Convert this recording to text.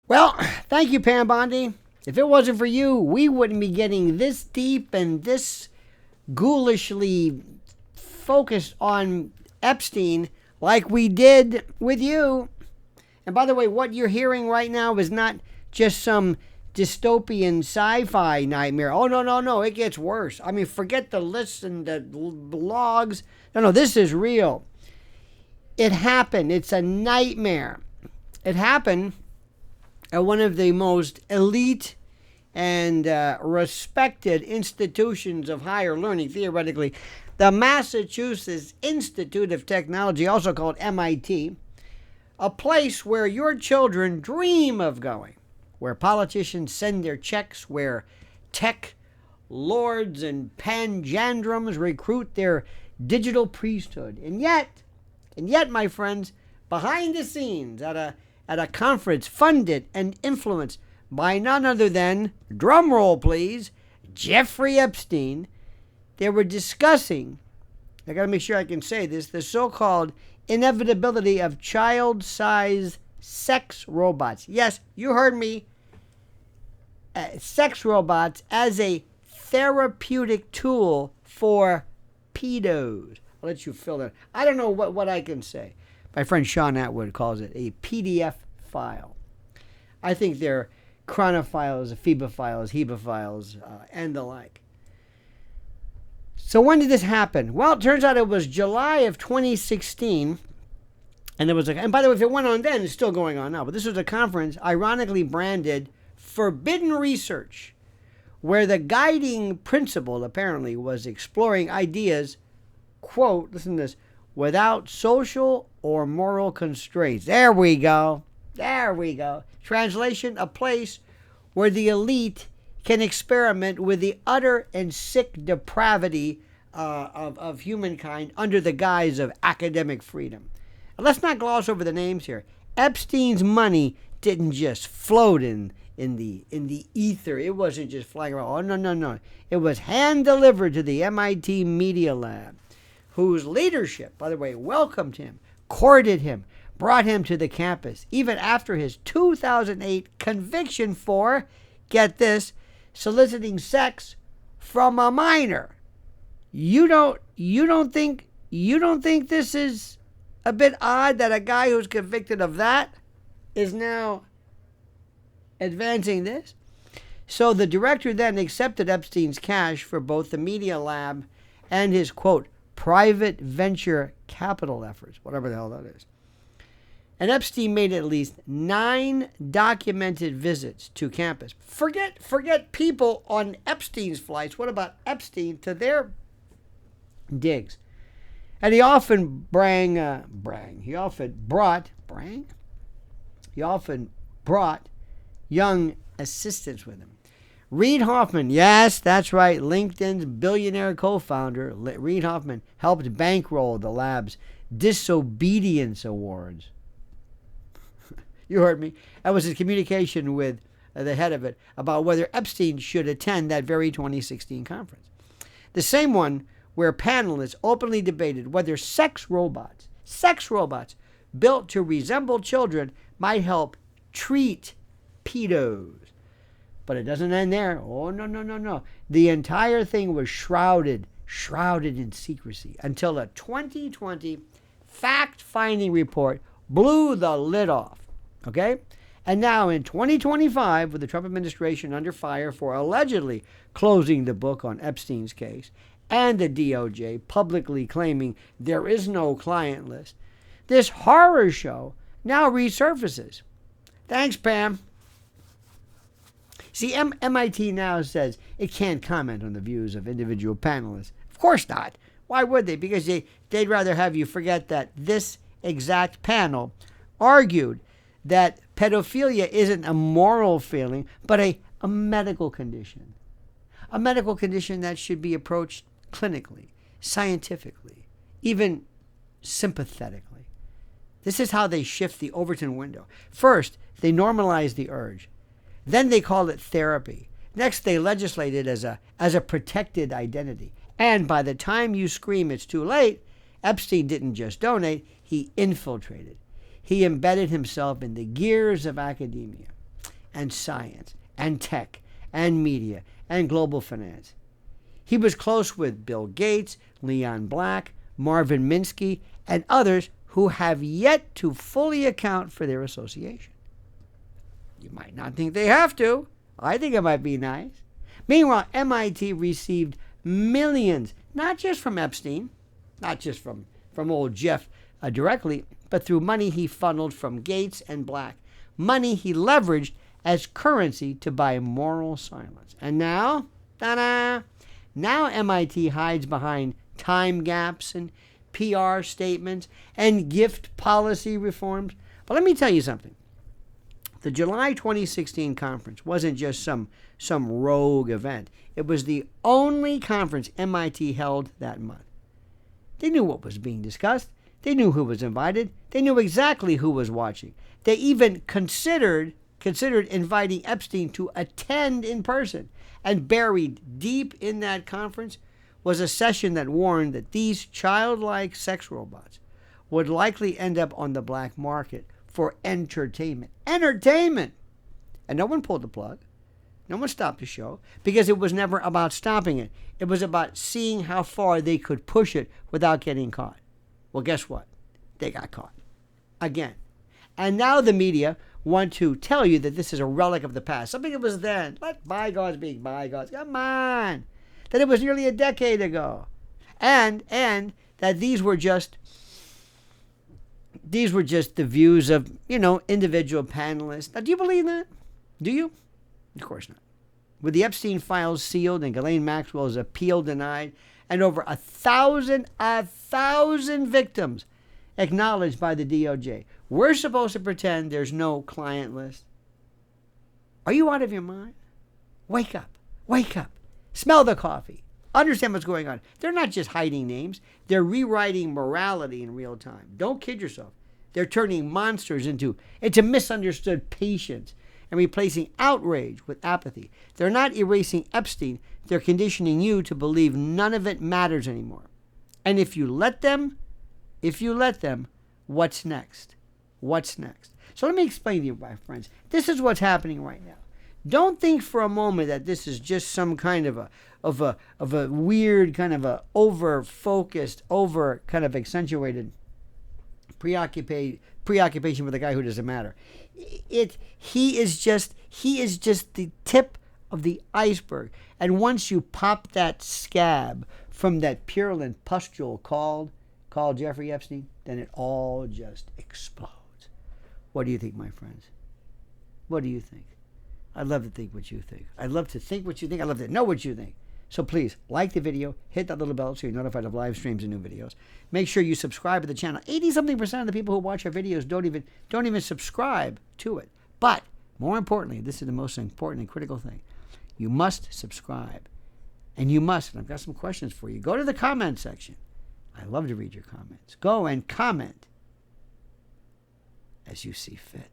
Well, thank you, Pam Bondi. If it wasn't for you, we wouldn't be getting this deep and this ghoulishly focused on Epstein like we did with you. And by the way, what you're hearing right now is not just some dystopian sci-fi nightmare. Oh, no, it gets worse. I mean, forget the lists and the logs. No, this is real. It happened. It's a nightmare. It happened at one of the most elite and respected institutions of higher learning, theoretically, the Massachusetts Institute of Technology, also called MIT, a place where your children dream of going, where politicians send their checks, where tech lords and panjandrums recruit their digital priesthood. And yet, my friends, behind the scenes at a conference funded and influenced by none other than, drum roll please, Jeffrey Epstein, they were discussing, I got to make sure I can say this, the so-called inevitability of child-sized sex robots. Yes, you heard me. Sex robots as a therapeutic tool for pedos. I'll let you fill that. I don't know what I can say. My friend Sean Atwood calls it a PDF file. I think they're chronophiles, phebophiles, hebophiles, and the like. So when did this happen? Well, it turns out it was July of 2016. And and by the way, if it went on then, it's still going on now. But this was a conference ironically branded Forbidden Research, where the guiding principle apparently was exploring ideas, quote, listen to this, without social or moral constraints. There we go. Translation, a place where the elite can experiment with the utter and sick depravity of humankind under the guise of academic freedom. And let's not gloss over the names here. Epstein's money didn't just float in the ether. It wasn't just flying around. Oh, no. It was hand-delivered to the MIT Media Lab, whose leadership, by the way, welcomed him, courted him, brought him to the campus, even after his 2008 conviction for, get this, soliciting sex from a minor. You don't think this is a bit odd that a guy who's convicted of that is now advancing this? So the director then accepted Epstein's cash for both the Media Lab and his, quote, private venture capital efforts, whatever the hell that is. And Epstein made at least 9 documented visits to campus. Forget people on Epstein's flights. What about Epstein to their digs? And he often He often brought young assistants with him. Reid Hoffman, yes, that's right, LinkedIn's billionaire co-founder, Reid Hoffman, helped bankroll the lab's disobedience awards. You heard me. That was his communication with the head of it about whether Epstein should attend that very 2016 conference. The same one where panelists openly debated whether sex robots built to resemble children might help treat pedos. But it doesn't end there. Oh, no. The entire thing was shrouded in secrecy until a 2020 fact-finding report blew the lid off. Okay? And now in 2025, with the Trump administration under fire for allegedly closing the book on Epstein's case, and the DOJ publicly claiming there is no client list, this horror show now resurfaces. Thanks, Pam. See, MIT now says it can't comment on the views of individual panelists. Of course not. Why would they? Because they'd rather have you forget that this exact panel argued that pedophilia isn't a moral feeling, but a medical condition. A medical condition that should be approached clinically, scientifically, even sympathetically. This is how they shift the Overton window. First, they normalize the urge. Then they call it therapy. Next, they legislate it as a protected identity. And by the time you scream it's too late, Epstein didn't just donate, he infiltrated. He embedded himself in the gears of academia. and science and tech and media and global finance. He was close with Bill Gates, Leon Black, Marvin Minsky, and others who have yet to fully account for their association. You might not think they have to. I think it might be nice. Meanwhile, MIT received millions, not just from Epstein, not just from old Jeff directly, but through money he funneled from Gates and Black, money he leveraged as currency to buy moral silence. And now, ta-da! Now MIT hides behind time gaps and PR statements and gift policy reforms. But let me tell you something. The July 2016 conference wasn't just some rogue event. It was the only conference MIT held that month. They knew what was being discussed. They knew who was invited. They knew exactly who was watching. They even considered inviting Epstein to attend in person. And buried deep in that conference was a session that warned that these childlike sex robots would likely end up on the black market for entertainment. Entertainment! And no one pulled the plug. No one stopped the show because it was never about stopping it. It was about seeing how far they could push it without getting caught. Well, guess what? They got caught. Again. And now the media want to tell you that this is a relic of the past. Something that was then. Let bygones be bygones. Come on. That it was nearly a decade ago. And that these were just the views of, individual panelists. Now, do you believe that? Do you? Of course not. With the Epstein files sealed and Ghislaine Maxwell's appeal denied, and over 1,000 victims acknowledged by the DOJ, we're supposed to pretend there's no client list? Are you out of your mind? Wake up. Wake up. Smell the coffee. Understand what's going on. They're not just hiding names. They're rewriting morality in real time. Don't kid yourself. They're turning monsters into misunderstood patients and replacing outrage with apathy. They're not erasing Epstein. They're conditioning you to believe none of it matters anymore. And if you let them, what's next? What's next? So let me explain to you, my friends. This is what's happening right now. Don't think for a moment that this is just some kind of a weird kind of a over-focused, kind of accentuated preoccupation with a guy who doesn't matter. He is just the tip of the iceberg. And once you pop that scab from that purulent pustule called Jeffrey Epstein, then it all just explodes. What do you think, my friends? What do you think? I'd love to think what you think. I'd love to think what you think. I'd love to know what you think. So please, like the video, hit that little bell so you're notified of live streams and new videos. Make sure you subscribe to the channel. 80-something% of the people who watch our videos don't even subscribe to it. But more importantly, this is the most important and critical thing. You must subscribe. And you must, and I've got some questions for you. Go to the comment section. I love to read your comments. Go and comment as you see fit.